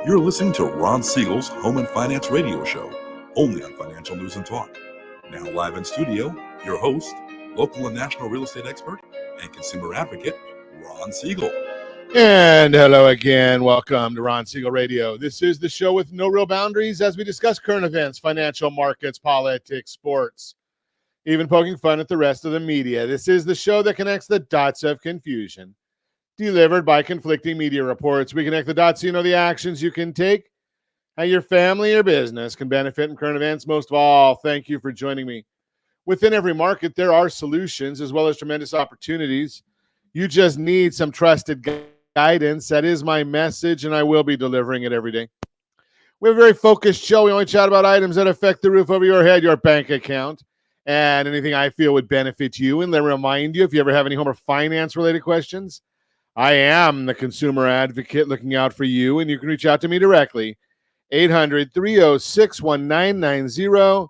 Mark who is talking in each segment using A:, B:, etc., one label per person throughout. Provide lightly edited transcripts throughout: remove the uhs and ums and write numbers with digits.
A: You're listening to Ron Siegel's Home and Finance Radio Show, only on Financial News and Talk. Now live in studio, your host, local and national real estate expert and consumer advocate, Ron Siegel.
B: And hello again. Welcome to Ron Siegel Radio. This is the show with no real boundaries as we discuss current events, financial markets, politics, sports, even poking fun at the rest of the media. This is the show that connects the dots of confusion, delivered by conflicting media reports. We connect the dots so you know the actions you can take, how your family or business can benefit from current events. Most of all, thank you for joining me. Within every market, there are solutions as well as tremendous opportunities. You just need some trusted guidance. That is my message, and I will be delivering it every day. We have a very focused show. We only chat about items that affect the roof over your head, your bank account, and anything I feel would benefit you. And let me remind you, if you ever have any home or finance-related questions, I am the consumer advocate looking out for you, and you can reach out to me directly, 800-306-1990,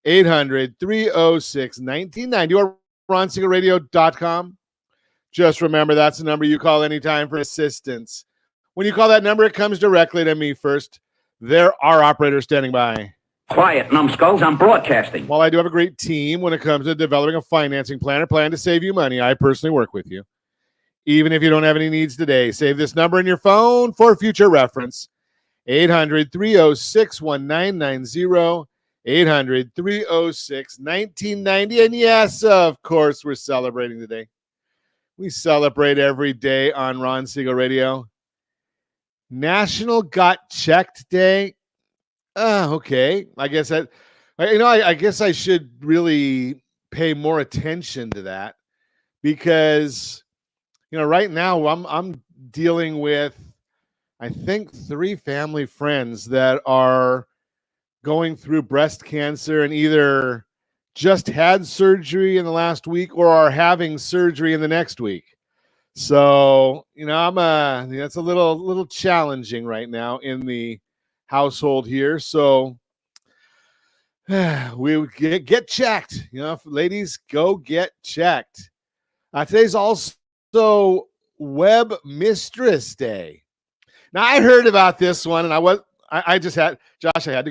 B: 800-306-1990, or RonSiegelRadio.com. Just remember, that's the number you call anytime for assistance. When you call that number, it comes directly to me first. There are operators standing by.
C: Quiet, numbskulls, I'm broadcasting.
B: While I do have a great team when it comes to developing a financing plan or plan to save you money, I personally work with you. Even if you don't have any needs today, save this number in your phone for future reference. 800-306-1990, 800-306-1990. And yes, of course, we're celebrating today. We celebrate every day on Ron Siegel Radio. National Got Checked Day. Okay. I guess I should really pay more attention to that because, right now I'm dealing with, I think, 3 family friends that are going through breast cancer and either just had surgery in the last week or are having surgery in the next week. So, that's a little challenging right now in the household here. So we get checked, ladies, go get checked. Today's also Web Mistress Day. Now I heard about this one and I had to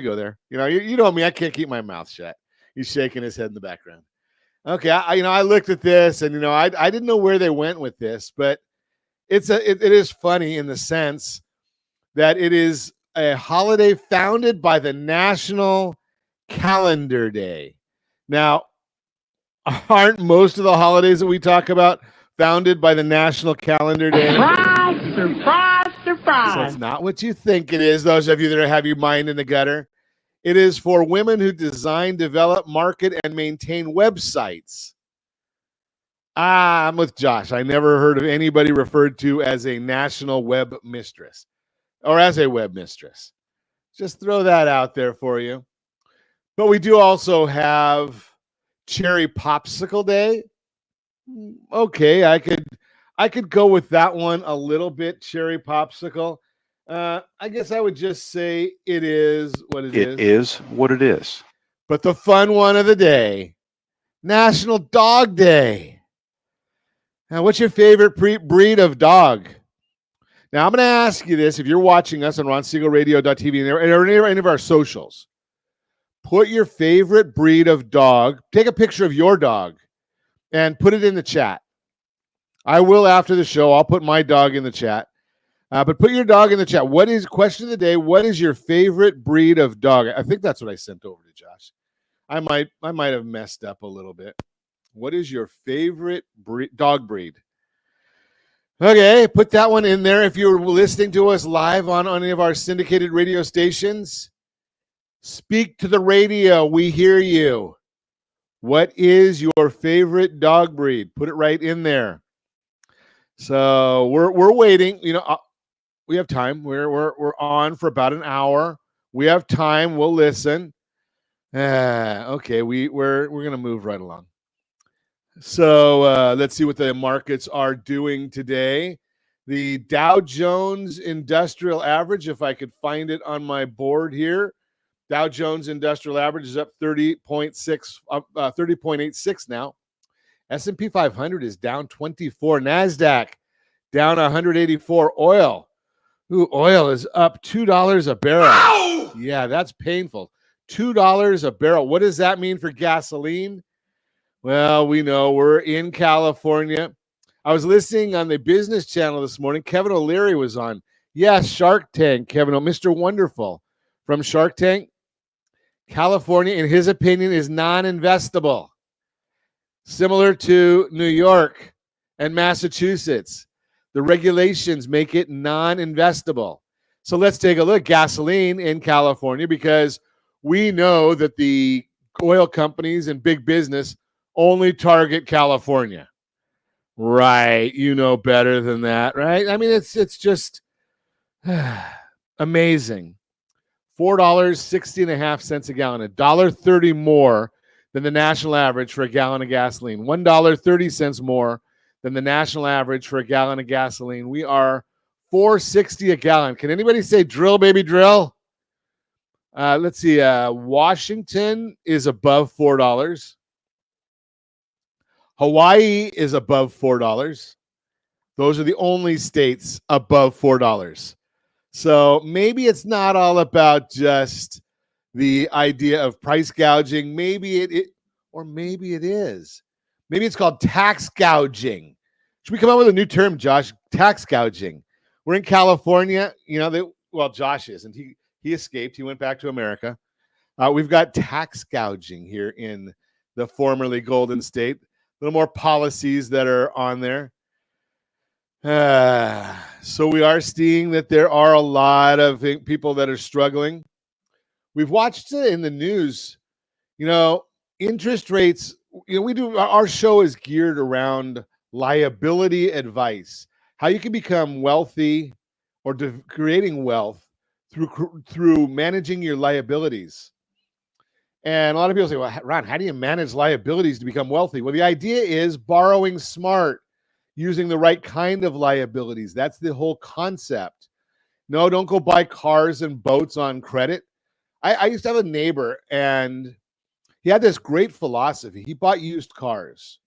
B: go there. You know me, I can't keep my mouth shut. He's shaking his head in the background. Okay, I looked at this and I didn't know where they went with this, but it is funny in the sense that it is a holiday founded by the National Calendar Day. Now, aren't most of the holidays that we talk about founded by the National Calendar Day?
D: Surprise.
B: So it's not what you think it is, those of you that have your mind in the gutter. It is for women who design, develop, market, and maintain websites. I'm with Josh. I never heard of anybody referred to as a national web mistress or as a web mistress. Just throw that out there for you. But we do also have Cherry Popsicle Day. Okay, I could go with that one a little bit, Cherry Popsicle. I guess I would just say it is what it is.
E: It is what it is.
B: But the fun one of the day, National Dog Day. Now, what's your favorite breed of dog? Now, I'm going to ask you this. If you're watching us on RonSiegelRadio.tv and any of our socials, put your favorite breed of dog, take a picture of your dog, and put it in the chat. I will after the show. I'll put my dog in the chat. But put your dog in the chat. Question of the day, what is your favorite breed of dog? I think that's what I sent over to Josh. I might have messed up a little bit. What is your favorite dog breed? Okay, put that one in there. If you're listening to us live on any of our syndicated radio stations, speak to the radio. We hear you. What is your favorite dog breed? Put it right in there. So we're waiting. We have time. We're on for about an hour. We have time. We'll listen. Okay, we're gonna move right along. So let's see what the markets are doing today. The Dow Jones Industrial Average, if I could find it on my board here, Dow Jones Industrial Average is up 30.86 now. S&P 500 is down 24. NASDAQ down 184. Oil Ooh, oil is up $2 a barrel. Ow! Yeah, that's painful. $2 a barrel. What does that mean for gasoline? Well, we know we're in California. I was listening on the business channel this morning. Kevin O'Leary was on. Yes, Shark Tank, Kevin, Mr. Wonderful from Shark Tank. California, in his opinion, is non-investable, similar to New York and Massachusetts. The regulations make it non-investable. So let's take a look at gasoline in California, because we know that the oil companies and big business only target California. Right. You know better than that, right? I mean, it's just amazing. $4.60 a gallon, $1.30 more than the national average for a gallon of gasoline, $1.30 more than the national average for a gallon of gasoline. We are $4.60 a gallon. Can anybody say drill, baby, drill? Let's see. Washington is above $4. Hawaii is above $4. Those are the only states above $4. So maybe it's not all about just the idea of price gouging. Maybe it is. Maybe it's called tax gouging. Should we come up with a new term, Josh? Tax gouging. We're in California. Josh isn't. He escaped. He went back to America. We've got tax gouging here in the formerly Golden State. A little more policies that are on there. So we are seeing that there are a lot of people that are struggling. We've watched it in the news. Interest rates. Our show is geared around liability advice, how you can become wealthy or creating wealth through managing your liabilities. And a lot of people say, well, Ron, how do you manage liabilities to become wealthy? Well, the idea is borrowing smart, using the right kind of liabilities. That's the whole concept. No, don't go buy cars and boats on credit. I used to have a neighbor, and he had this great philosophy. He bought used cars,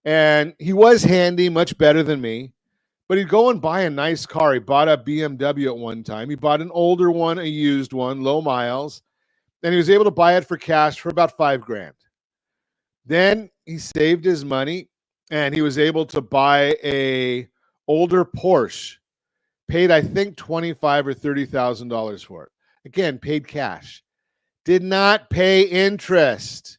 B: and he was handy, much better than me, but he'd go and buy a nice car. He bought a BMW at one time. He bought an older one, a used one, low miles, and he was able to buy it for cash for about $5,000. Then he saved his money, and he was able to buy a older Porsche, paid, I think, $25,000 or $30,000 for it. Again, paid cash. Did not pay interest.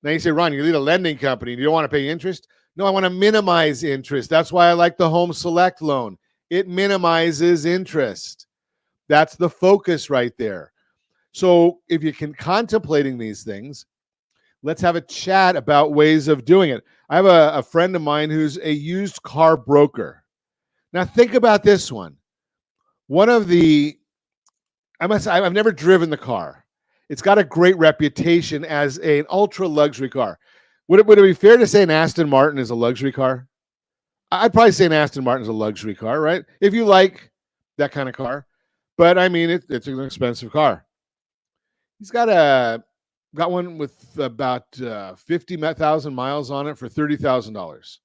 B: Now you say, Ron, you lead a lending company. You don't want to pay interest? No, I want to minimize interest. That's why I like the Home Select loan. It minimizes interest. That's the focus right there. So if you can contemplating these things, let's have a chat about ways of doing it. I have a friend of mine who's a used car broker. Now think about this one. I've never driven the car. It's got a great reputation as an ultra luxury car. Would it be fair to say an Aston Martin is a luxury car? I'd probably say an Aston Martin is a luxury car, right? If you like that kind of car. But I mean, it's an expensive car. He's got one with about 50,000 miles on it for $30,000.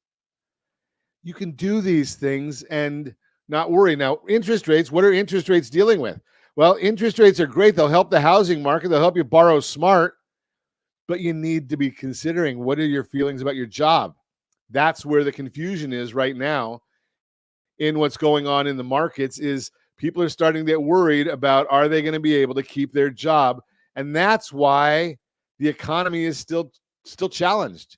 B: You can do these things and not worry. Now, interest rates, what are interest rates dealing with? Well, interest rates are great. They'll help the housing market. They'll help you borrow smart. But you need to be considering, what are your feelings about your job? That's where the confusion is right now in what's going on in the markets, is people are starting to get worried about, are they going to be able to keep their job? And that's why the economy is still challenged.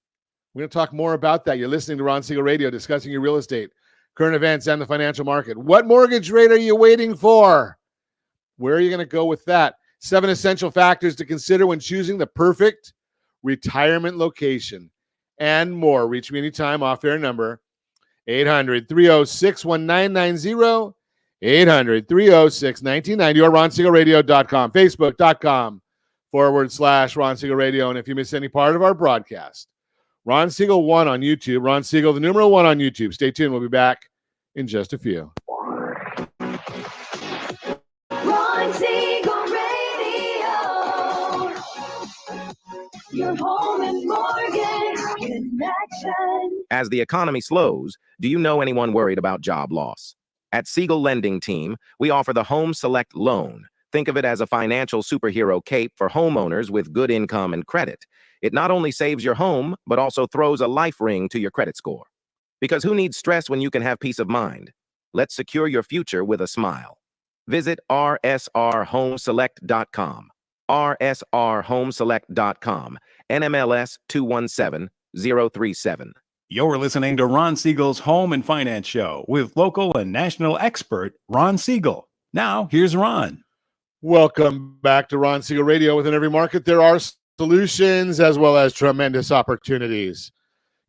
B: We're going to talk more about that. You're listening to Ron Siegel Radio, discussing your real estate, current events, and the financial market. What mortgage rate are you waiting for? Where are you going to go with that? 7 essential factors to consider when choosing the perfect retirement location, and more. Reach me anytime. Off-air number 800-306-1990, 800-306-1990, or RonSiegelRadio.com, Facebook.com/Ron Siegel Radio. And if you miss any part of our broadcast, Ron Siegel 1 on YouTube, Ron Siegel, the numeral 1 on YouTube. Stay tuned. We'll be back in just a few.
E: Ron Siegel Radio, your home and mortgage connection.
F: As the economy slows, do you know anyone worried about job loss? At Siegel Lending Team, we offer the Home Select Loan. Think of it as a financial superhero cape for homeowners with good income and credit. It not only saves your home, but also throws a life ring to your credit score. Because who needs stress when you can have peace of mind? Let's secure your future with a smile. Visit rsrhomeselect.com. rsrhomeselect.com. NMLS 217037.
G: You're listening to Ron Siegel's Home and Finance Show with local and national expert Ron Siegel. Now, here's Ron.
B: Welcome back to Ron Siegel Radio. Within every market, there are solutions as well as tremendous opportunities.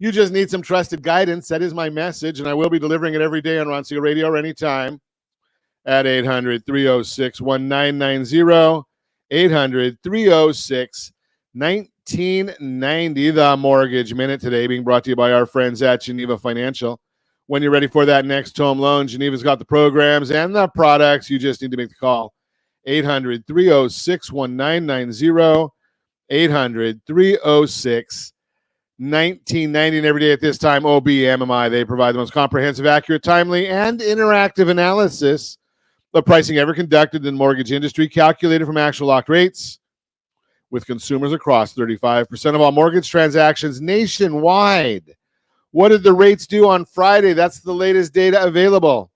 B: You just need some trusted guidance. That is my message, and I will be delivering it every day on Ron Siegel Radio or anytime at 800-306-1990, 800-306-1990. The Mortgage Minute today being brought to you by our friends at Geneva Financial. When you're ready for that next home loan, Geneva's got the programs and the products. You just need to make the call. 800-306-1990, 800-306-1990. And every day at this time, OBMMI, they provide the most comprehensive, accurate, timely, and interactive analysis of pricing ever conducted in the mortgage industry, calculated from actual locked rates, with consumers across 35% of all mortgage transactions nationwide. What did the rates do on Friday? That's the latest data available.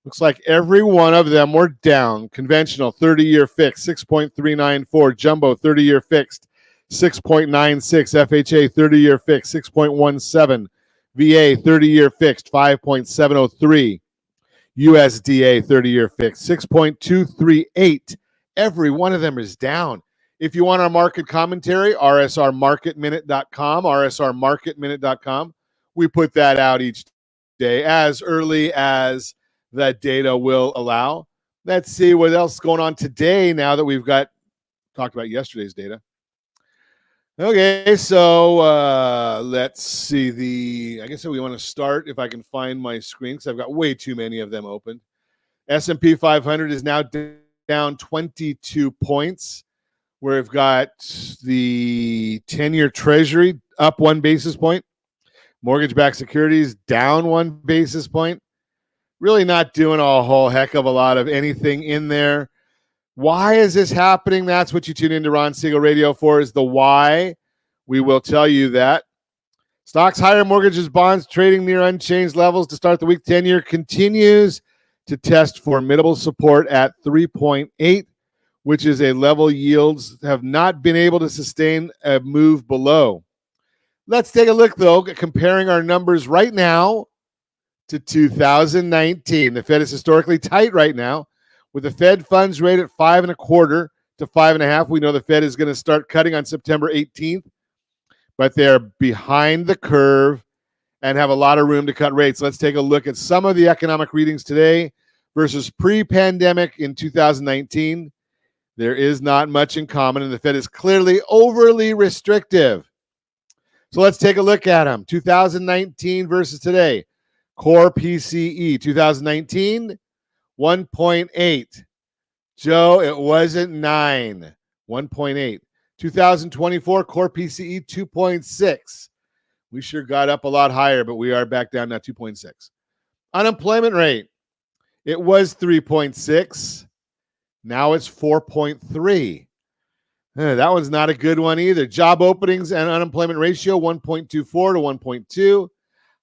B: Looks like every one of them were down. Conventional 30-year fixed, 6.394. Jumbo 30-year fixed, 6.96. FHA 30-year fixed, 6.17. VA 30-year fixed, 5.703. USDA 30-year fixed, 6.238. Every one of them is down. If you want our market commentary, rsrmarketminute.com, rsrmarketminute.com. We put that out each day as early as the data will allow. Let's see what else is going on today now that we've talked about yesterday's data. Okay, so let's see I guess we want to start, if I can find my screen, because I've got way too many of them open. S&P 500 is now down 22 points. We've got the 10-year Treasury up 1 basis point. Mortgage-backed securities down 1 basis point. Really not doing a whole heck of a lot of anything in there. Why is this happening? That's what you tune into Ron Siegel Radio for, is the why. We will tell you that. Stocks higher, mortgages, bonds trading near unchanged levels to start the week. 10-year continues to test formidable support at 3.8, which is a level yields have not been able to sustain a move below. Let's take a look, though, at comparing our numbers right now to 2019. The Fed is historically tight right now, with the Fed funds rate at 5.25 to 5.5. We know the Fed is going to start cutting on September 18th, but they're behind the curve and have a lot of room to cut rates. Let's take a look at some of the economic readings today versus pre-pandemic in 2019. There is not much in common, and the Fed is clearly overly restrictive. So let's take a look at them. 2019 versus today. Core PCE, 2019, 1.8. Joe, it wasn't 9. 1.8. 2024, core PCE, 2.6. We sure got up a lot higher, but we are back down now, 2.6. Unemployment rate, it was 3.6. Now it's 4.3. That one's not a good one either. Job openings and unemployment ratio, 1.24 to 1.2.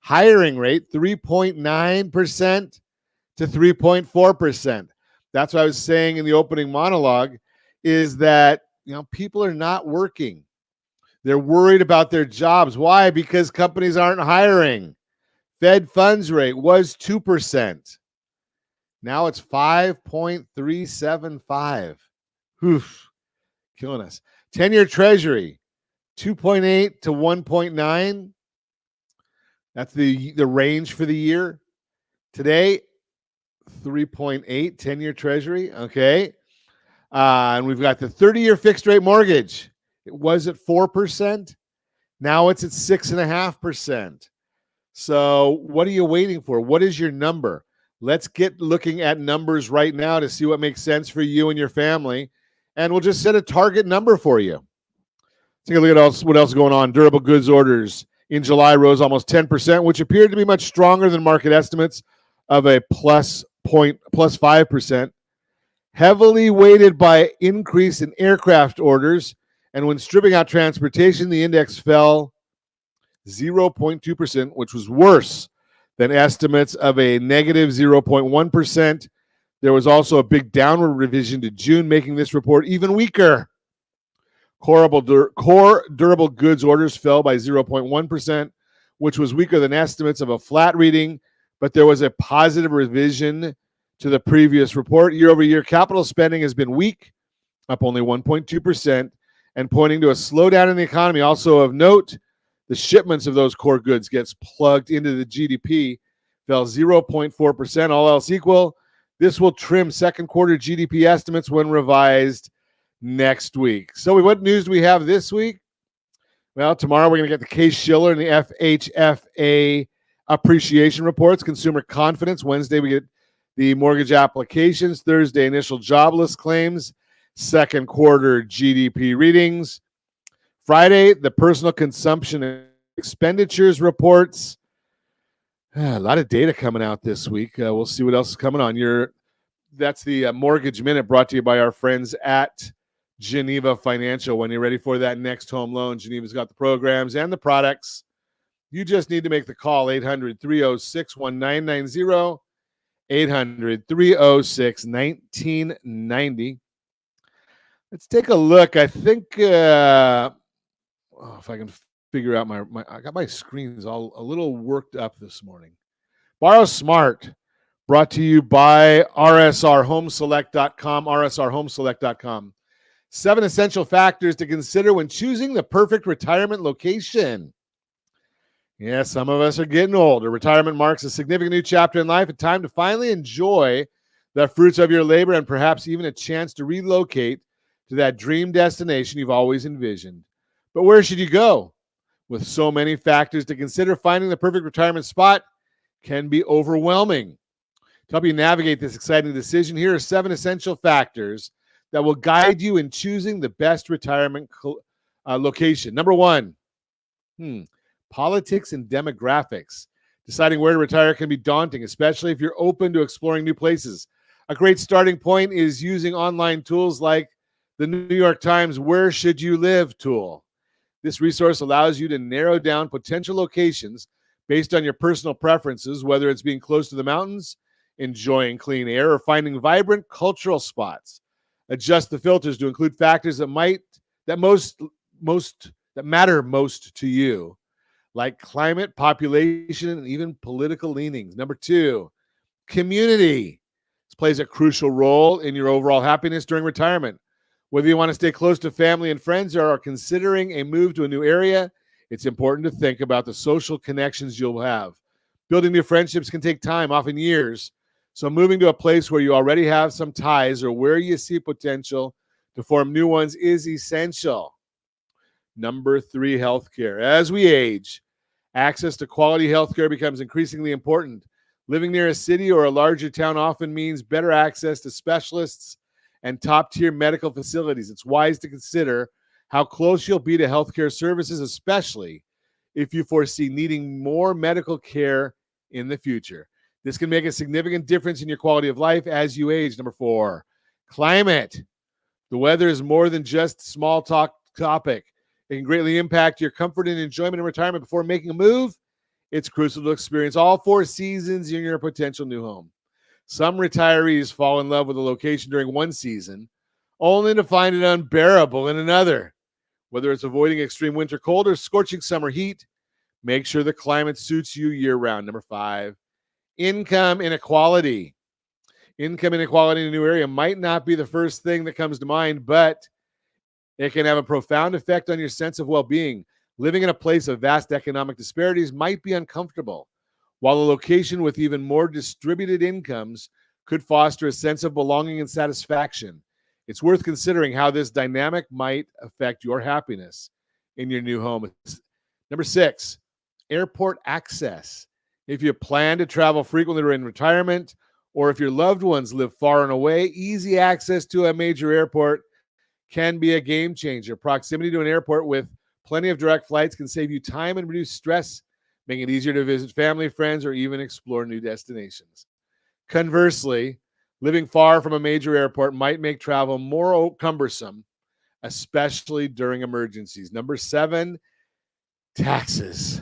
B: Hiring rate, 3.9% to 3.4%. That's what I was saying in the opening monologue, is that people are not working. They're worried about their jobs. Why? Because companies aren't hiring. Fed funds rate was 2%. Now it's 5.375. Oof, killing us. 10-year Treasury, 2.8 to 1.9. That's the range for the year. Today, 3.8, 10-year Treasury. Okay. And we've got the 30-year fixed rate mortgage. It was at 4%. Now it's at 6.5%. So what are you waiting for? What is your number? Let's get looking at numbers right now to see what makes sense for you and your family. And we'll just set a target number for you. Take a look at what else is going on. Durable goods orders in July rose almost 10%, which appeared to be much stronger than market estimates of a plus 5%, heavily weighted by increase in aircraft orders. And when stripping out transportation, the index fell 0.2%, which was worse than estimates of a negative 0.1%. There was also a big downward revision to June, making this report even weaker. Core durable goods orders fell by 0.1%, which was weaker than estimates of a flat reading, but there was a positive revision to the previous report. Year over year, capital spending has been weak, up only 1.2%, and pointing to a slowdown in the economy. Also of note, the shipments of those core goods gets plugged into the GDP, fell 0.4%, all else equal. This will trim second quarter GDP estimates when revised next week. So what news do we have this week? Well, tomorrow we're going to get the Case-Shiller and the FHFA appreciation reports, consumer confidence. Wednesday we get the mortgage applications. Thursday, initial jobless claims. Second quarter GDP readings. Friday, the personal consumption and expenditures reports. A lot of data coming out this week. We'll see what else is coming on. That's the Mortgage Minute brought to you by our friends at Geneva Financial. When you're ready for that next home loan, Geneva's got the programs and the products. You just need to make the call, 800-306-1990, 800-306-1990. Let's take a look. I think, if I can figure out I got my screens all a little worked up this morning. Borrow Smart, brought to you by rsrhomeselect.com, rsrhomeselect.com. 7 essential factors to consider when choosing the perfect retirement location. Yeah, some of us are getting older. Retirement marks a significant new chapter in life, a time to finally enjoy the fruits of your labor and perhaps even a chance to relocate to that dream destination you've always envisioned. But where should you go? With so many factors to consider, finding the perfect retirement spot can be overwhelming. To help you navigate this exciting decision, here are 7 essential factors that will guide you in choosing the best retirement location. Number 1, politics and demographics. Deciding where to retire can be daunting, especially if you're open to exploring new places. A great starting point is using online tools like the New York Times Where Should You Live tool. This resource allows you to narrow down potential locations based on your personal preferences, whether it's being close to the mountains, enjoying clean air, or finding vibrant cultural spots. Adjust the filters to include factors that matter most to you, like climate, population, and even political leanings. Number 2, community. This plays a crucial role in your overall happiness during retirement. Whether you want to stay close to family and friends or are considering a move to a new area, it's important to think about the social connections you'll have. Building new friendships can take time, often years. So moving to a place where you already have some ties or where you see potential to form new ones is essential. Number 3, healthcare. As we age, access to quality healthcare becomes increasingly important. Living near a city or a larger town often means better access to specialists and top-tier medical facilities. It's wise to consider how close you'll be to healthcare services, especially if you foresee needing more medical care in the future. This can make a significant difference in your quality of life as you age. Number 4, climate. The weather is more than just a small topic. It can greatly impact your comfort and enjoyment in retirement. Before making a move, it's crucial to experience all 4 seasons in your potential new home. Some retirees fall in love with a location during one season, only to find it unbearable in another. Whether it's avoiding extreme winter cold or scorching summer heat, make sure the climate suits you year-round. Number 5, income inequality. Income inequality in a new area might not be the first thing that comes to mind, but it can have a profound effect on your sense of well-being. Living in a place of vast economic disparities might be uncomfortable, while a location with even more distributed incomes could foster a sense of belonging and satisfaction. It's worth considering how this dynamic might affect your happiness in your new home. Number 6, airport access. If you plan to travel frequently during retirement, or if your loved ones live far and away, easy access to a major airport can be a game changer. Proximity to an airport with plenty of direct flights can save you time and reduce stress, making it easier to visit family, friends, or even explore new destinations. Conversely, living far from a major airport might make travel more cumbersome, especially during emergencies. Number 7, taxes.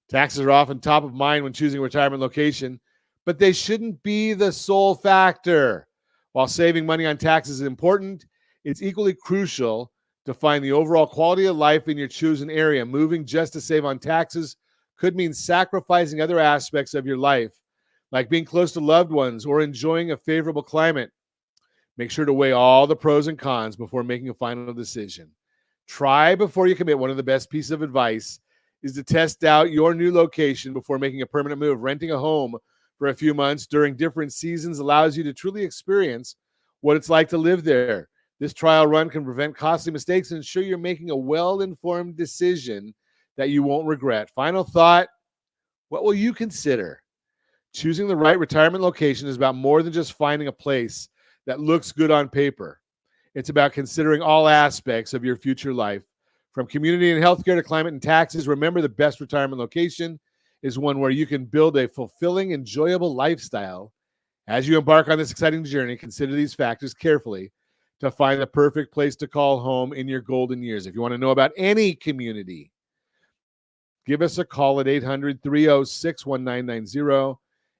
B: Taxes are often top of mind when choosing a retirement location, but they shouldn't be the sole factor. While saving money on taxes is important, it's equally crucial to find the overall quality of life in your chosen area. Moving just to save on taxes could mean sacrificing other aspects of your life, like being close to loved ones or enjoying a favorable climate. Make sure to weigh all the pros and cons before making a final decision. Try before you commit. One of the best pieces of advice is to test out your new location before making a permanent move. Renting a home for a few months during different seasons allows you to truly experience what it's like to live there. This trial run can prevent costly mistakes and ensure you're making a well-informed decision that you won't regret. Final thought, what will you consider? Choosing the right retirement location is about more than just finding a place that looks good on paper. It's about considering all aspects of your future life, from community and healthcare to climate and taxes. Remember, the best retirement location is one where you can build a fulfilling, enjoyable lifestyle. As you embark on this exciting journey, consider these factors carefully to find the perfect place to call home in your golden years. If you want to know about any community, give us a call at 800-306-1990,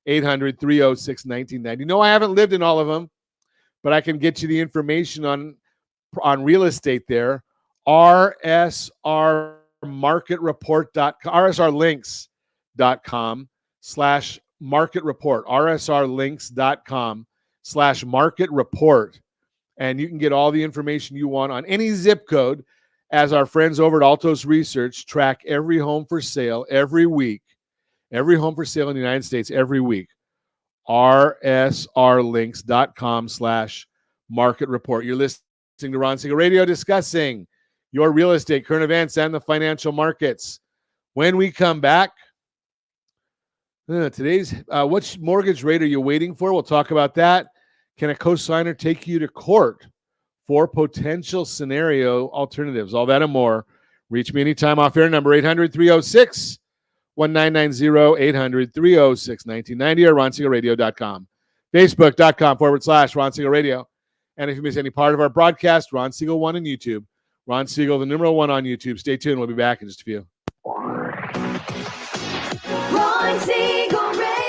B: 800-306-1990. No, I haven't lived in all of them, but I can get you the information on real estate there. rsrmarketreport.com, rsrlinks.com/market report, rsrlinks.com/market report. And you can get all the information you want on any zip code, as our friends over at Altos Research track every home for sale every week. Every home for sale in the United States every week. rsrlinks.com/market report. You're listening to Ron Siegel Radio, discussing your real estate, current events, and the financial markets. When we come back, today's which mortgage rate are you waiting for? We'll talk about that. Can a cosigner take you to court for potential scenario alternatives? All that and more. Reach me anytime off air, number 800-306-1990, 800-306-1990, or RonSiegelRadio.com. Facebook.com/Ron Siegel Radio. And if you miss any part of our broadcast, Ron Siegel 1 on YouTube. Ron Siegel, the numeral 1 on YouTube. Stay tuned. We'll be back in just a few.
E: Ron Siegel Radio.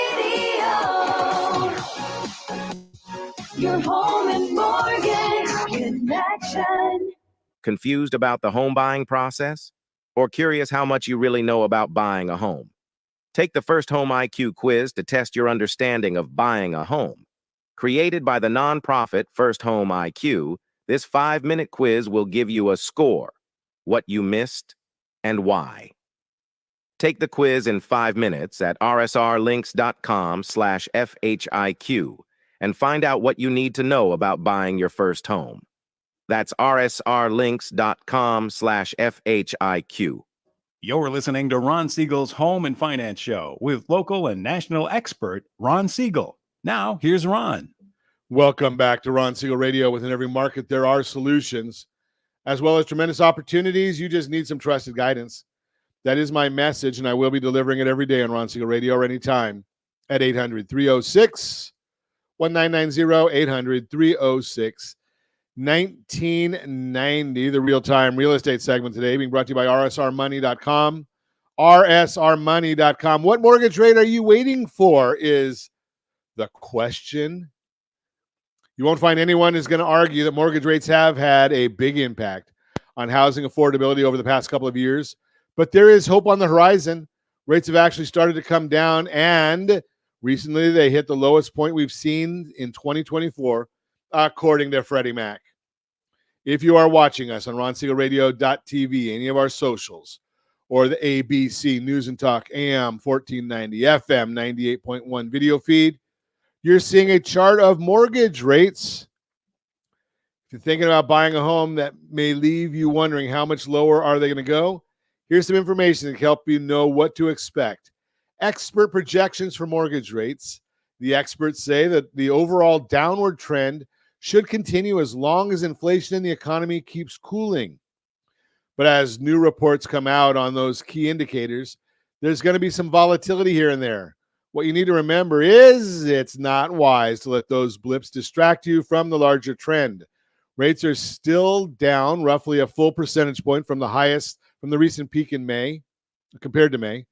E: Your home and mortgage connection.
F: Confused about the home buying process? Or curious how much you really know about buying a home? Take the First Home IQ quiz to test your understanding of buying a home. Created by the nonprofit First Home IQ, this 5-minute quiz will give you a score, what you missed, and why. Take the quiz in 5 minutes at rsrlinks.com/FHIQ and find out what you need to know about buying your first home. That's rsrlinks.com/FHIQ.
G: You're listening to Ron Siegel's Home and Finance Show with local and national expert Ron Siegel. Now, here's Ron.
B: Welcome back to Ron Siegel Radio. Within every market, there are solutions, as well as tremendous opportunities. You just need some trusted guidance. That is my message, and I will be delivering it every day on Ron Siegel Radio or anytime at 800-306-1990, 800-306-1990. The real-time real estate segment today being brought to you by rsrmoney.com. rsrmoney.com. What mortgage rate are you waiting for is the question. You won't find anyone who's going to argue that mortgage rates have had a big impact on housing affordability over the past couple of years. But there is hope on the horizon. Rates have actually started to come down, and recently they hit the lowest point we've seen in 2024, according to Freddie Mac. If you are watching us on RonSiegelRadio.tv, any of our socials, or the ABC News and Talk AM 1490, FM 98.1 video feed, you're seeing a chart of mortgage rates. If you're thinking about buying a home, that may leave you wondering how much lower are they going to go. Here's some information that can help you know what to expect. Expert projections for mortgage rates. The experts say that the overall downward trend should continue as long as inflation in the economy keeps cooling. But as new reports come out on those key indicators, there's going to be some volatility here and there. What you need to remember is it's not wise to let those blips distract you from the larger trend. Rates are still down roughly a full percentage point from the recent peak in May, compared to May.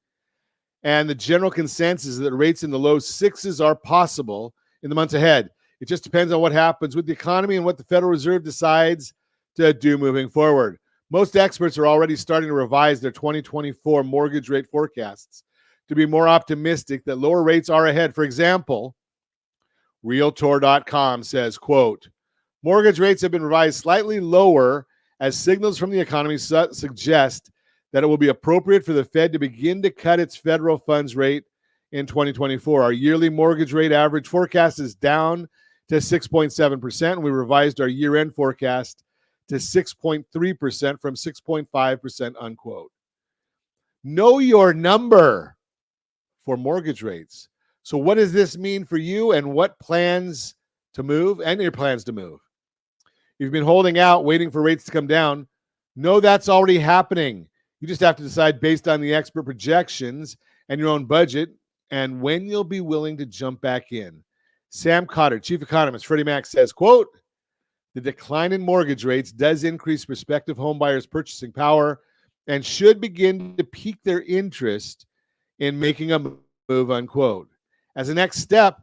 B: And the general consensus is that rates in the low sixes are possible in the months ahead. It just depends on what happens with the economy and what the Federal Reserve decides to do moving forward. Most experts are already starting to revise their 2024 mortgage rate forecasts to be more optimistic that lower rates are ahead. For example, Realtor.com says, quote, mortgage rates have been revised slightly lower as signals from the economy suggest that it will be appropriate for the Fed to begin to cut its federal funds rate in 2024. Our yearly mortgage rate average forecast is down to 6.7%. We revised our year-end forecast to 6.3% from 6.5%, unquote. Know your number for mortgage rates. So what does this mean for you and what plans to move and your plans to move? If you've been holding out, waiting for rates to come down, know that's already happening. You just have to decide based on the expert projections and your own budget and when you'll be willing to jump back in. Sam Cotter, chief economist, Freddie Mac, says, quote, the decline in mortgage rates does increase prospective home buyers' purchasing power and should begin to pique their interest in making a move, unquote. As a next step,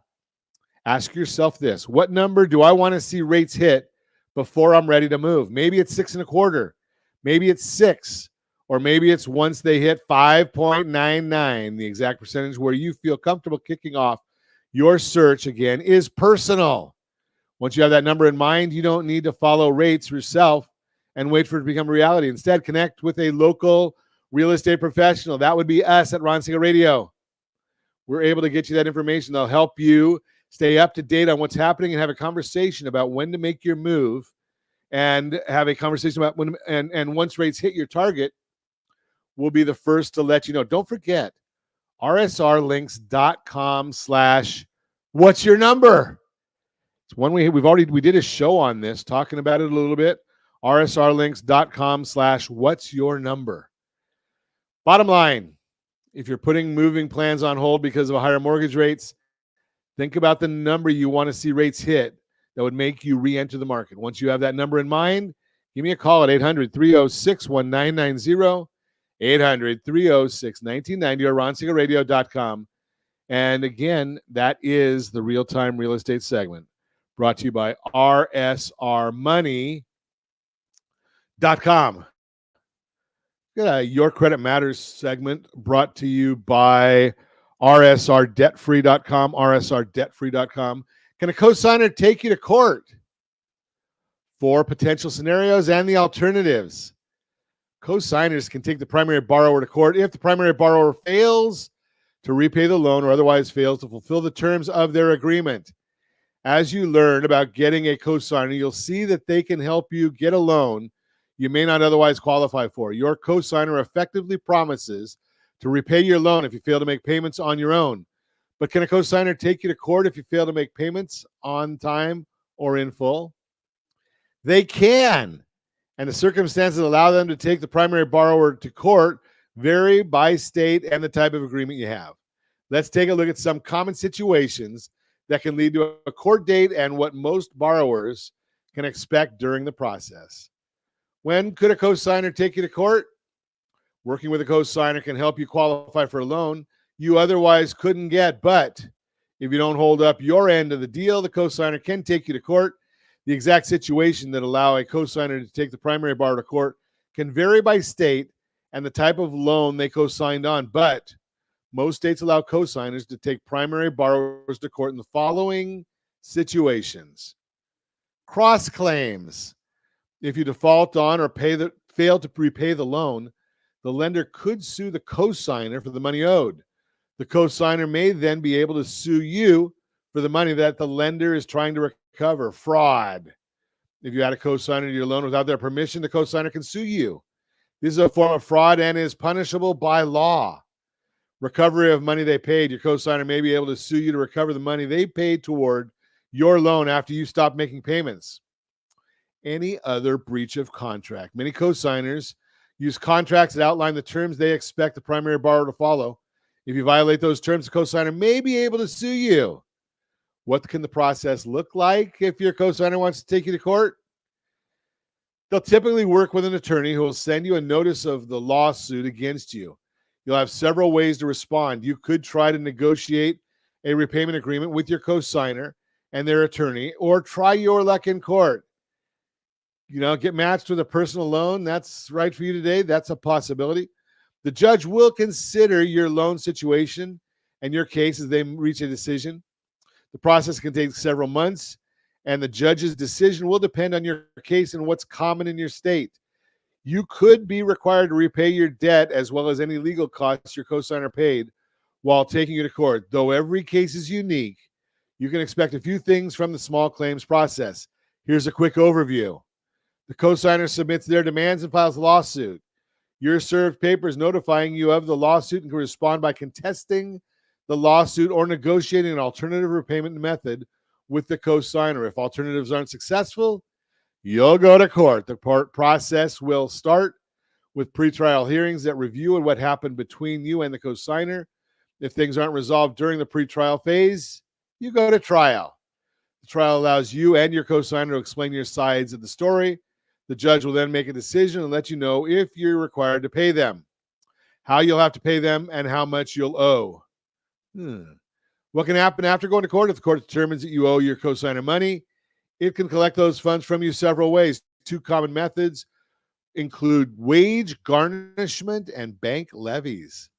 B: ask yourself this: what number do I want to see rates hit before I'm ready to move? Maybe it's 6.25, maybe it's 6, or maybe it's once they hit 5.99, the exact percentage where you feel comfortable kicking off your search again is personal. Once you have that number in mind, you don't need to follow rates yourself and wait for it to become a reality. Instead, connect with a local real estate professional. That would be us at Ron Siegel Radio. We're able to get you that information. They'll help you stay up to date on what's happening and have a conversation about when to make your move and have a conversation about when, and once rates hit your target, we'll be the first to let you know. Don't forget, rsrlinks.com/what's your number. It's one we did a show on this, talking about it a little bit. rsrlinks.com/what's your number. Bottom line, if you're putting moving plans on hold because of higher mortgage rates, think about the number you want to see rates hit that would make you re-enter the market. Once you have that number in mind, give me a call at 800-306-1990, 800-306-1990, or ronsiegelradio.com. And again, that is the Real-Time Real Estate segment, brought to you by rsrmoney.com. Got a Your Credit Matters segment brought to you by rsrdebtfree.com, rsrdebtfree.com. Can a cosigner take you to court for potential scenarios and the alternatives? Cosigners can take the primary borrower to court if the primary borrower fails to repay the loan or otherwise fails to fulfill the terms of their agreement. As you learn about getting a cosigner, you'll see that they can help you get a loan you may not otherwise qualify for. Your cosigner effectively promises to repay your loan if you fail to make payments on your own. But can a cosigner take you to court if you fail to make payments on time or in full? They can. And the circumstances that allow them to take the primary borrower to court vary by state and the type of agreement you have. Let's take a look at some common situations that can lead to a court date and what most borrowers can expect during the process. When could a cosigner take you to court? Working with a cosigner can help you qualify for a loan you otherwise couldn't get, but if you don't hold up your end of the deal, the cosigner can take you to court. The exact situation that allow a cosigner to take the primary borrower to court can vary by state and the type of loan they co-signed on, but most states allow cosigners to take primary borrowers to court in the following situations. Cross claims. If you default on or fail to repay the loan, the lender could sue the cosigner for the money owed. The cosigner may then be able to sue you for the money that the lender is trying to recover. Fraud. If you add a cosigner to your loan without their permission, the cosigner can sue you. This is a form of fraud and is punishable by law. Recovery of money they paid. Your cosigner may be able to sue you to recover the money they paid toward your loan after you stop making payments. Any other breach of contract. Many cosigners use contracts that outline the terms they expect the primary borrower to follow. If you violate those terms, the cosigner may be able to sue you. What can the process look like if your cosigner wants to take you to court? They'll typically work with an attorney who will send you a notice of the lawsuit against you. You'll have several ways to respond. You could try to negotiate a repayment agreement with your cosigner and their attorney, or try your luck in court. Get matched with a personal loan. That's right for you today. That's a possibility. The judge will consider your loan situation and your case as they reach a decision. The process can take several months, and the judge's decision will depend on your case and what's common in your state. You could be required to repay your debt as well as any legal costs your cosigner paid while taking you to court. Though every case is unique, you can expect a few things from the small claims process. Here's a quick overview. The cosigner submits their demands and files a lawsuit. You're served papers notifying you of the lawsuit and can respond by contesting the lawsuit or negotiating an alternative repayment method with the cosigner. If alternatives aren't successful, you'll go to court. The court process will start with pretrial hearings that review what happened between you and the cosigner. If things aren't resolved during the pretrial phase, you go to trial. The trial allows you and your cosigner to explain your sides of the story. The judge will then make a decision and let you know if you're required to pay them, how you'll have to pay them, and how much you'll owe. What can happen after going to court? If the court determines that you owe your cosigner money, it can collect those funds from you several ways. Two common methods include wage garnishment and bank levies.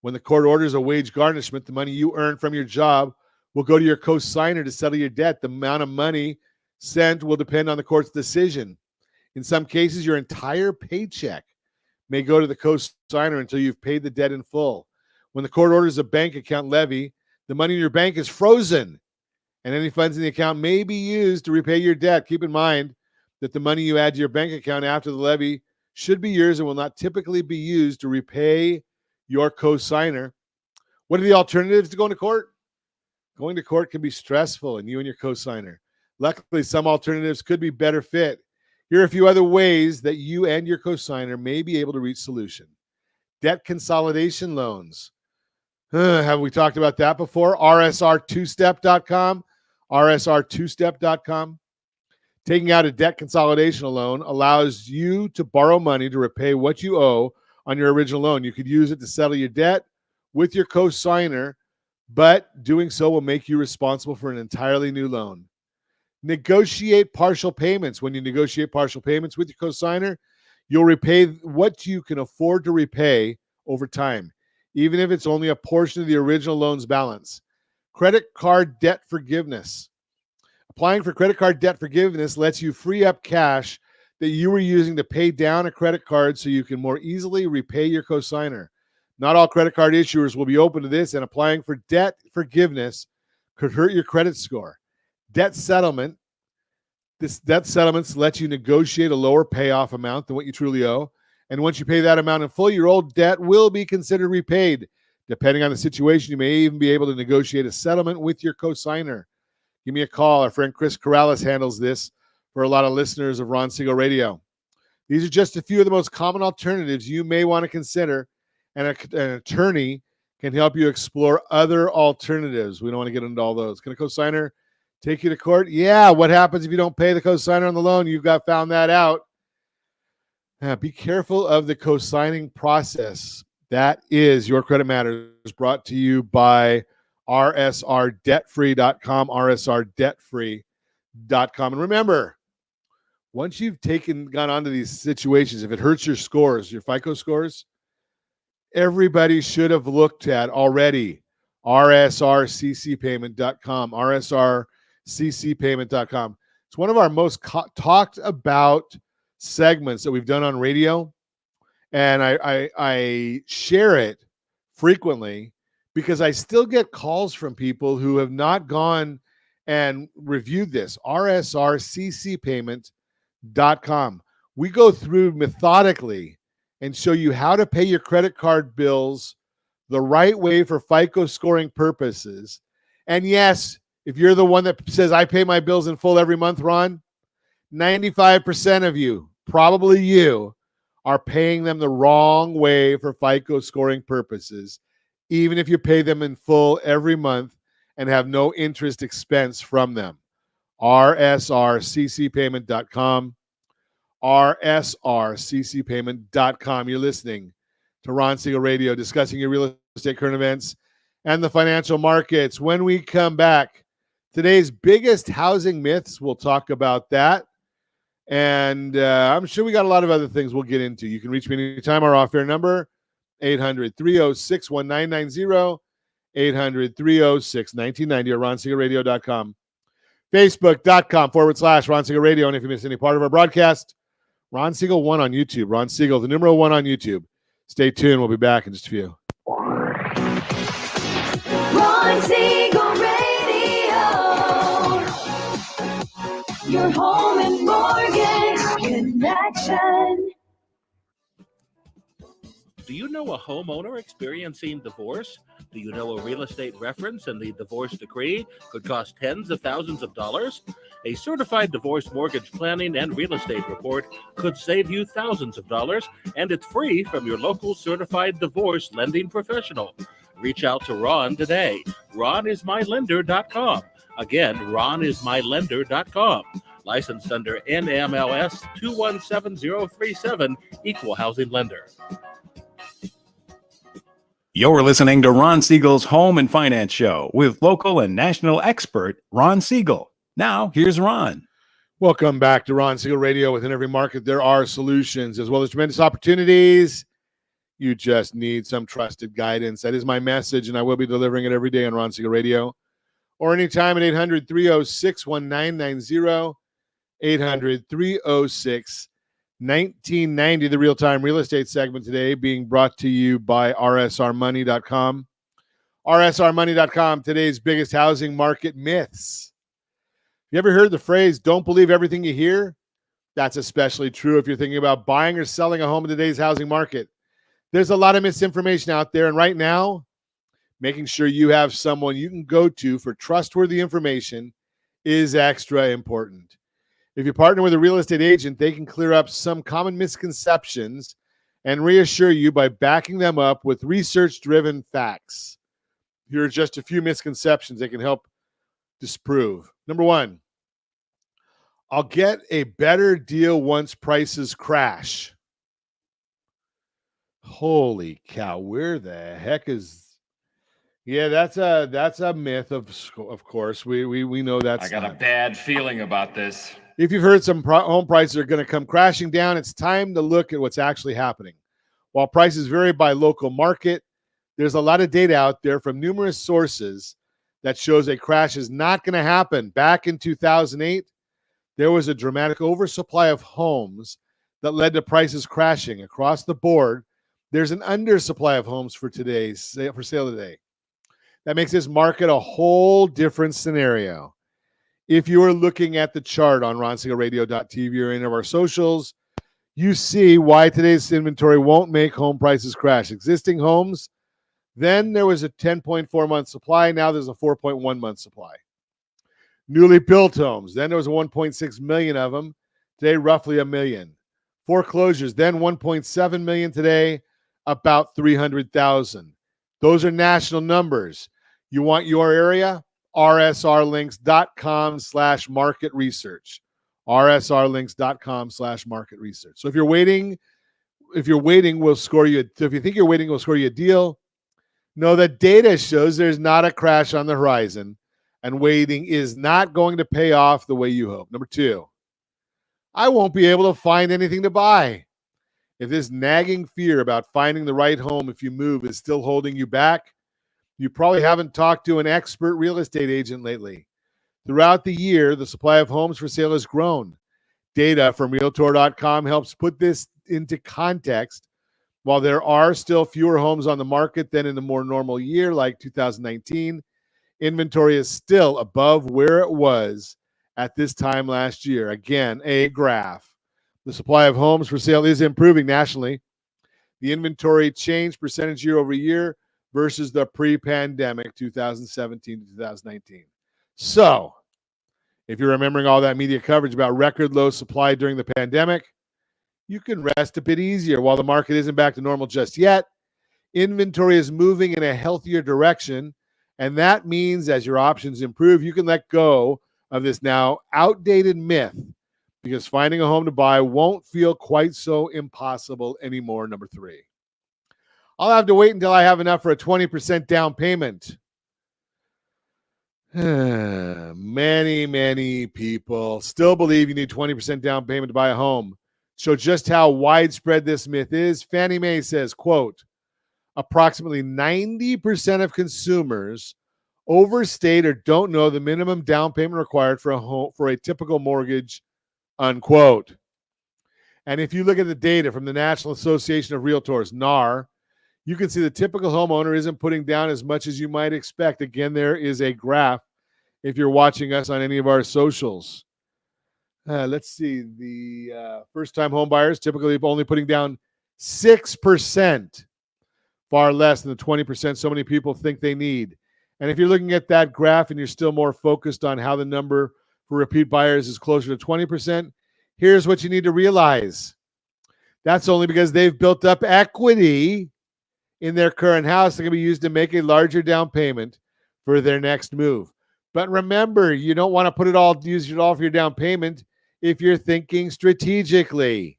B: When the court orders a wage garnishment, the money you earn from your job will go to your cosigner to settle your debt. The amount of money sent will depend on the court's decision. In some cases, your entire paycheck may go to the cosigner until you've paid the debt in full. When the court orders a bank account levy, the money in your bank is frozen, and any funds in the account may be used to repay your debt. Keep in mind that the money you add to your bank account after the levy should be yours and will not typically be used to repay your cosigner. What are the alternatives to going to court? Going to court can be stressful, and you and your cosigner. Luckily, some alternatives could be better fit. Here are a few other ways that you and your cosigner may be able to reach solution. Debt consolidation loans. Have we talked about that before? RSR2step.com. RSR2step.com. Taking out a debt consolidation loan allows you to borrow money to repay what you owe on your original loan. You could use it to settle your debt with your cosigner, but doing so will make you responsible for an entirely new loan. Negotiate partial payments. When you negotiate partial payments with your cosigner, you'll repay what you can afford to repay over time, even if it's only a portion of the original loan's balance. Credit card debt forgiveness. Applying for credit card debt forgiveness lets you free up cash that you were using to pay down a credit card so you can more easily repay your cosigner. Not all credit card issuers will be open to this, and applying for debt forgiveness could hurt your credit score. Debt settlement. Debt settlements let you negotiate a lower payoff amount than what you truly owe. And once you pay that amount in full, your old debt will be considered repaid. Depending on the situation, you may even be able to negotiate a settlement with your cosigner. Give me a call. Our friend Chris Corrales handles this for a lot of listeners of Ron Siegel Radio. These are just a few of the most common alternatives you may want to consider, and an attorney can help you explore other alternatives. We don't want to get into all those. Can a cosigner take you to court? Yeah. What happens if you don't pay the cosigner on the loan? You've got found that out. Be careful of the cosigning process. That is Your Credit Matters, brought to you by rsrdebtfree.com, rsrdebtfree.com. And remember, once you've gone onto these situations, if it hurts your scores, your FICO scores, everybody should have looked at already rsrccpayment.com, rsrccpayment.com. It's one of our most talked about segments that we've done on radio, and I share it frequently because I still get calls from people who have not gone and reviewed this. rsrccpayment.com. We go through methodically and show you how to pay your credit card bills the right way for FICO scoring purposes. And yes, if you're the one that says, I pay my bills in full every month, Ron, 95% of you, probably you, are paying them the wrong way for FICO scoring purposes. even if you pay them in full every month and have no interest expense from them. rsrccpayment.com. rsrccpayment.com. You're listening to Ron Siegel Radio, discussing your real estate current events and the financial markets. When we come back, today's biggest housing myths, we'll talk about that. And I'm sure we got a lot of other things we'll get into. You can reach me anytime. Our off-air number, 800-306-1990, 800-306-1990, or ronsiegelradio.com. Facebook.com/Ron Siegel Radio. And if you miss any part of our broadcast, Ron Siegel 1 on YouTube. Ron Siegel, the numeral 1 on YouTube. Stay tuned. We'll be back in just a few.
E: Ron Siegel Radio. Your home and mortgage connection.
H: Do you know a homeowner experiencing divorce? Do you know a real estate reference and the divorce decree could cost tens of thousands of dollars? A certified divorce mortgage planning and real estate report could save you thousands of dollars, and it's free from your local certified divorce lending professional. Reach out to Ron today. RonIsMyLender.com. Again, RonIsMyLender.com. Licensed under NMLS 217037, Equal Housing Lender.
G: You're listening to Ron Siegel's Home and Finance Show with local and national expert Ron Siegel. Now, here's Ron.
B: Welcome back to Ron Siegel Radio. Within every market, there are solutions as well as tremendous opportunities. You just need some trusted guidance. That is my message, and I will be delivering it every day on Ron Siegel Radio or anytime at 800-306-1990, 800-306-1990. 1990, the real-time real estate segment today being brought to you by rsrmoney.com. rsrmoney.com, today's biggest housing market myths. You ever heard the phrase, don't believe everything you hear? That's especially true if you're thinking about buying or selling a home in today's housing market. There's a lot of misinformation out there, and right now, making sure you have someone you can go to for trustworthy information is extra important. If you partner with a real estate agent, they can clear up some common misconceptions and reassure you by backing them up with research-driven facts. Here are just a few misconceptions they can help disprove. Number one, I'll get a better deal once prices crash. Holy cow, where the heck is... Yeah, that's a myth, of course. We know that's...
I: I got a bad feeling about this.
B: If you've heard some home prices are going to come crashing down, it's time to look at what's actually happening. While prices vary by local market, there's a lot of data out there from numerous sources that shows a crash is not going to happen. Back in 2008, there was a dramatic oversupply of homes that led to prices crashing across the board. There's an undersupply of homes for sale today. That makes this market a whole different scenario. If you are looking at the chart on ronsiegelradio.tv or any of our socials, you see why today's inventory won't make home prices crash. Existing homes, then there was a 10.4-month supply. Now there's a 4.1-month supply. Newly built homes, then there was 1.6 million of them. Today, roughly a million. Foreclosures, then 1.7 million. Today, about 300,000. Those are national numbers. You want your area? rsrlinks.com/market research. rsrlinks.com/market research. So if you're waiting, we'll score you. So if you think you're waiting, we'll score you a deal. No, the data shows there's not a crash on the horizon, and waiting is not going to pay off the way you hope. Number two, I won't be able to find anything to buy. If this nagging fear about finding the right home if you move is still holding you back, you probably haven't talked to an expert real estate agent lately. Throughout the year, the supply of homes for sale has grown. Data from Realtor.com helps put this into context. While there are still fewer homes on the market than in a more normal year like 2019, inventory is still above where it was at this time last year. Again, a graph. The supply of homes for sale is improving nationally. The inventory change percentage year over year versus the pre-pandemic 2017 to 2019. So, if you're remembering all that media coverage about record low supply during the pandemic, you can rest a bit easier. While the market isn't back to normal just yet, Inventory is moving in a healthier direction, and that means as your options improve, you can let go of this now outdated myth because finding a home to buy won't feel quite so impossible anymore. Number 3. I'll have to wait until I have enough for a 20% down payment. Many people still believe you need 20% down payment to buy a home. So just how widespread this myth is, Fannie Mae says, quote, approximately 90% of consumers overstate or don't know the minimum down payment required for a home for a typical mortgage, unquote. And if you look at the data from the National Association of Realtors, NAR, you can see the typical homeowner isn't putting down as much as you might expect. Again, there is a graph if you're watching us on any of our socials. Let's see. The first-time home buyers typically only putting down 6%, far less than the 20% so many people think they need. And if you're looking at that graph and you're still more focused on how the number for repeat buyers is closer to 20%, here's what you need to realize. That's only because they've built up equity in their current house that can be used to make a larger down payment for their next move. But remember, you don't want to use it all for your down payment if you're thinking strategically.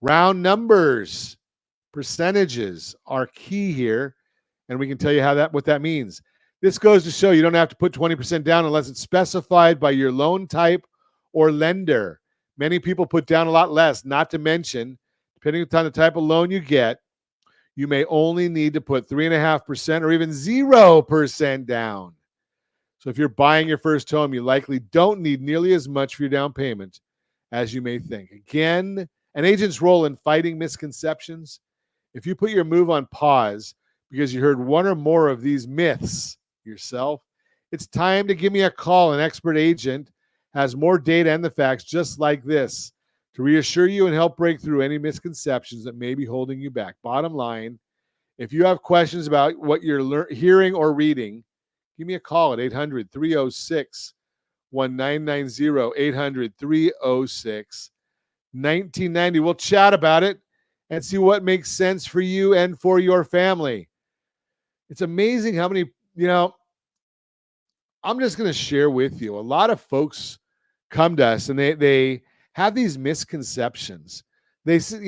B: Round numbers, percentages are key here, and we can tell you what that means. This goes to show you don't have to put 20% down unless it's specified by your loan type or lender. Many people put down a lot less, not to mention, depending on the type of loan you get, you may only need to put 3.5% or even 0% down. So if you're buying your first home, you likely don't need nearly as much for your down payment as you may think. Again, an agent's role in fighting misconceptions. If you put your move on pause because you heard one or more of these myths yourself, it's time to give me a call. An expert agent has more data and the facts just like this to reassure you and help break through any misconceptions that may be holding you back. Bottom line, if you have questions about what you're hearing or reading, give me a call at 800-306-1990, 800-306-1990. We'll chat about it and see what makes sense for you and for your family. It's amazing how many, I'm just going to share with you. A lot of folks come to us and they have these misconceptions. They talk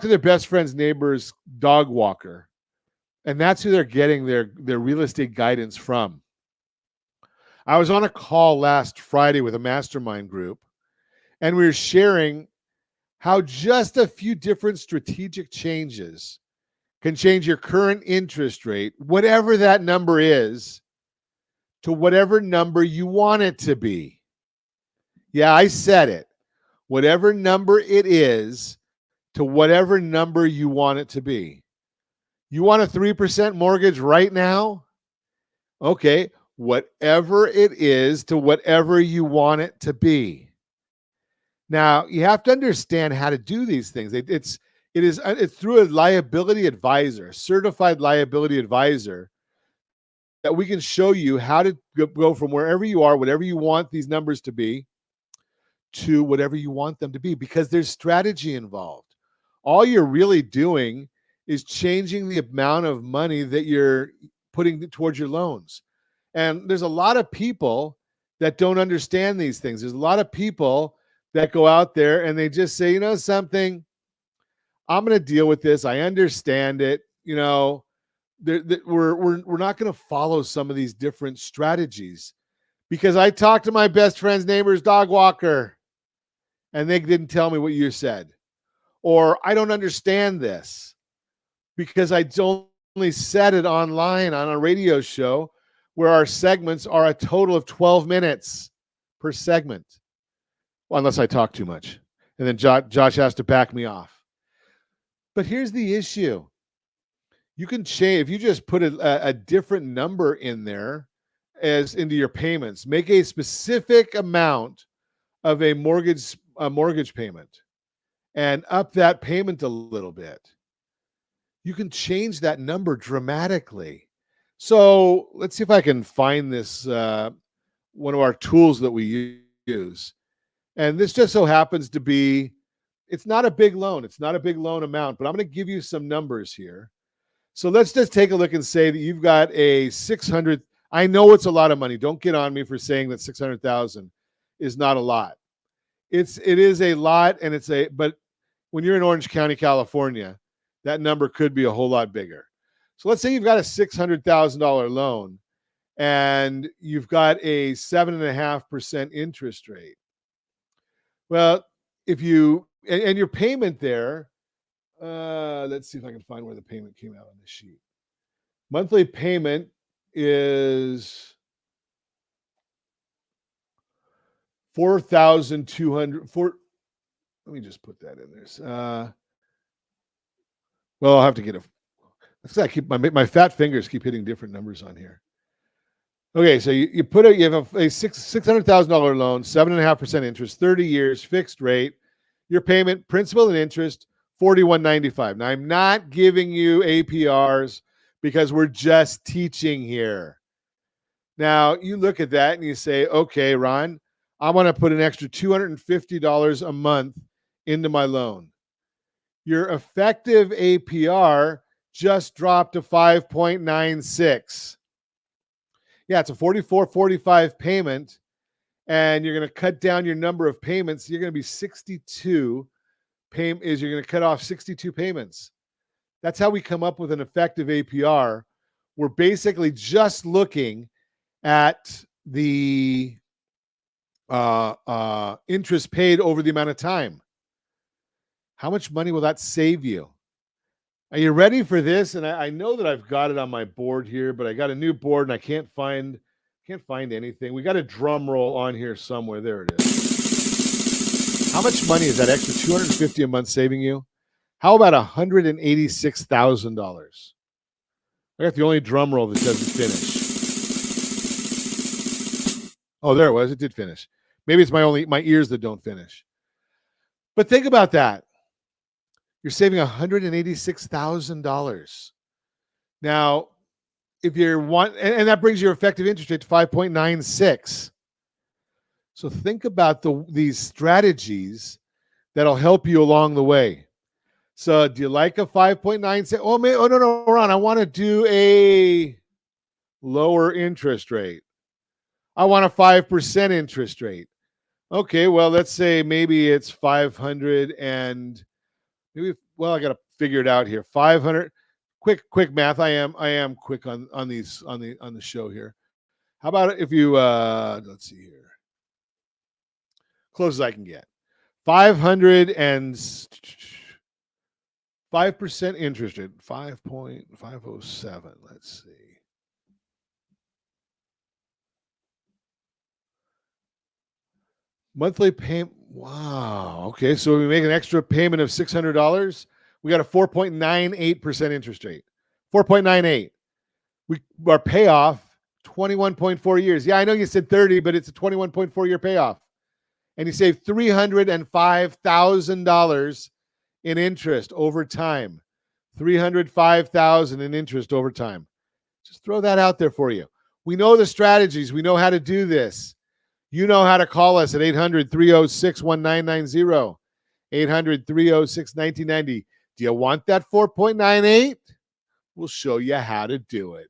B: to their best friend's neighbor's dog walker, and that's who they're getting their real estate guidance from. I was on a call last Friday with a mastermind group, and we were sharing how just a few different strategic changes can change your current interest rate, whatever that number is, to whatever number you want it to be. Yeah, I said it. Whatever number it is, to whatever number you want it to be. You want a 3% mortgage right now? Okay, whatever it is to whatever you want it to be. Now, you have to understand how to do these things. It's through a liability advisor, certified liability advisor, that we can show you how to go from wherever you are, whatever you want these numbers to be, to whatever you want them to be, because there's strategy involved. All you're really doing is changing the amount of money that you're putting towards your loans. And there's a lot of people that don't understand these things. There's a lot of people that go out there and they just say, something, I'm going to deal with this. I understand it. We're not going to follow some of these different strategies because I talked to my best friend's neighbor's dog walker and they didn't tell me what you said. Or I don't understand this because I only said it online on a radio show where our segments are a total of 12 minutes per segment. Well, unless I talk too much. And then Josh has to back me off. But here's the issue. You can change, if you just put a different number in there as into your payments, make a specific amount of a mortgage payment and up that payment a little bit, you can change that number dramatically. So let's see if I can find this, one of our tools that we use. And this just so happens to be it's not a big loan. It's not a big loan amount, but I'm going to give you some numbers here. So let's just take a look and say that you've got a 600. I know it's a lot of money. Don't get on me for saying that 600,000 is not a lot. It is a lot, and but when you're in Orange County, California, that number could be a whole lot bigger. So let's say you've got a $600,000 loan and you've got a 7.5% interest rate. Well, if you, and your payment there, let's see if I can find where the payment came out on the sheet. Monthly payment is $4,200. Let me just put that in there. Well, I'll have to get I keep my fat fingers keep hitting different numbers on here. Okay, so you have a $600,000 loan, 7.5% interest, 30 years, fixed rate. Your payment, principal and interest, $41.95. Now, I'm not giving you APRs because we're just teaching here. Now, you look at that and you say, okay, Ron, I want to put an extra $250 a month into my loan. Your effective APR just dropped to 5.96. Yeah, it's a 44.45 payment, and you're going to cut down your number of payments. You're going to be 62 you're going to cut off 62 payments. That's how we come up with an effective APR. We're basically just looking at the interest paid over the amount of time. How much money will that save you? Are you ready for this? And I know that I've got it on my board here, but I got a new board and I can't find anything. We got a drum roll on here somewhere. There it is. How much money is that extra $250 a month saving you? How about $186,000? I got the only drum roll that doesn't finish. Oh, there it was. It did finish. Maybe it's my ears that don't finish. But think about that. You're saving $186,000. Now, if you're and that brings your effective interest rate to 5.96. So think about these strategies that'll help you along the way. So do you like a 5.96? Oh no, Ron, I want to do a lower interest rate. I want a 5% interest rate. Okay, well, let's say maybe it's 500 and maybe, well, I got to figure it out here. 500. Quick math. I am quick on the show here. How about if you let's see here. Close as I can get. 500 and 5% interest rate. 5.507. Let's see. Monthly payment. Wow. Okay. So we make an extra payment of $600. We got a 4.98% interest rate. 4.98. Our payoff, 21.4 years. Yeah, I know you said 30, but it's a 21.4 year payoff. And you save $305,000 in interest over time. $305,000 in interest over time. Just throw that out there for you. We know the strategies. We know how to do this. You know how to call us at 800-306-1990, 800-306-1990. Do you want that 4.98? We'll show you how to do it.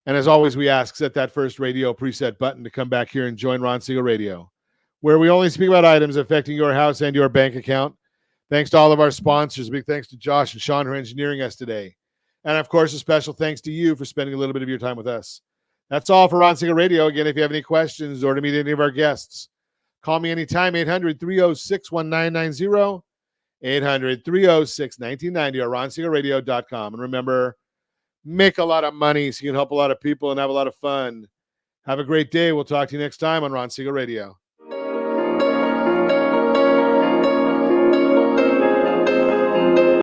B: And as always, we ask, set that first radio preset button to come back here and join Ron Siegel Radio, where we only speak about items affecting your house and your bank account. Thanks to all of our sponsors. A big thanks to Josh and Sean who are engineering us today. And, of course, a special thanks to you for spending a little bit of your time with us. That's all for Ron Siegel Radio. Again, if you have any questions or to meet any of our guests, call me anytime, 800-306-1990, 800-306-1990, or ronsiegelradio.com. And remember, make a lot of money so you can help a lot of people and have a lot of fun. Have a great day. We'll talk to you next time on Ron Siegel Radio.